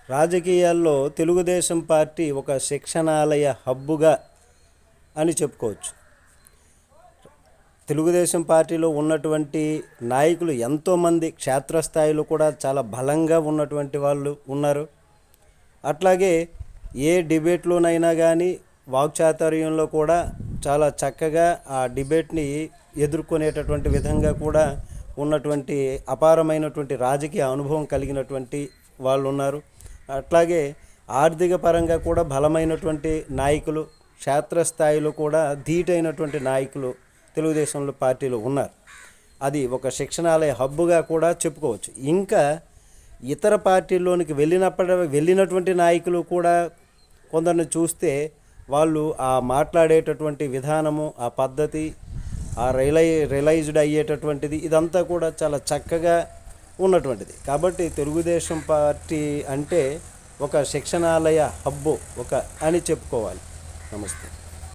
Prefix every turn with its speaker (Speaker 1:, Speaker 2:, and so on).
Speaker 1: రాజకీయాల్లో తెలుగుదేశం పార్టీ ఒక శిక్షణాలయ హబ్బుగా అని చెప్పుకోవచ్చు. తెలుగుదేశం పార్టీలో ఉన్నటువంటి నాయకులు ఎంతోమంది క్షేత్రస్థాయిలో కూడా చాలా బలంగా ఉన్నటువంటి వాళ్ళు ఉన్నారు. అట్లాగే ఏ డిబేట్లోనైనా కానీ వాక్చాతుర్యంలో కూడా చాలా చక్కగా ఆ డిబేట్ని ఎదుర్కొనేటటువంటి విధంగా కూడా ఉన్నటువంటి అపారమైనటువంటి రాజకీయ అనుభవం కలిగినటువంటి వాళ్ళు ఉన్నారు. అట్లాగే ఆర్థిక పరంగా కూడా బలమైనటువంటి నాయకులు, క్షేత్రస్థాయిలో కూడా ధీటైనటువంటి నాయకులు తెలుగుదేశంలో పార్టీలో ఉన్నారు. అది ఒక శిక్షణాలయ హబ్బుగా కూడా చెప్పుకోవచ్చు. ఇంకా ఇతర పార్టీల్లోనికి వెళ్ళినటువంటి నాయకులు కూడా కొందరిని చూస్తే వాళ్ళు ఆ మాట్లాడేటటువంటి విధానము, ఆ పద్ధతి, ఆ రియలైజ్డ్ అయ్యేటటువంటిది ఇదంతా కూడా చాలా చక్కగా ఉన్నటువంటిది. కాబట్టి తెలుగుదేశం పార్టీ అంటే ఒక శిక్షణాలయ హబ్బు అని చెప్పుకోవాలి. నమస్తే.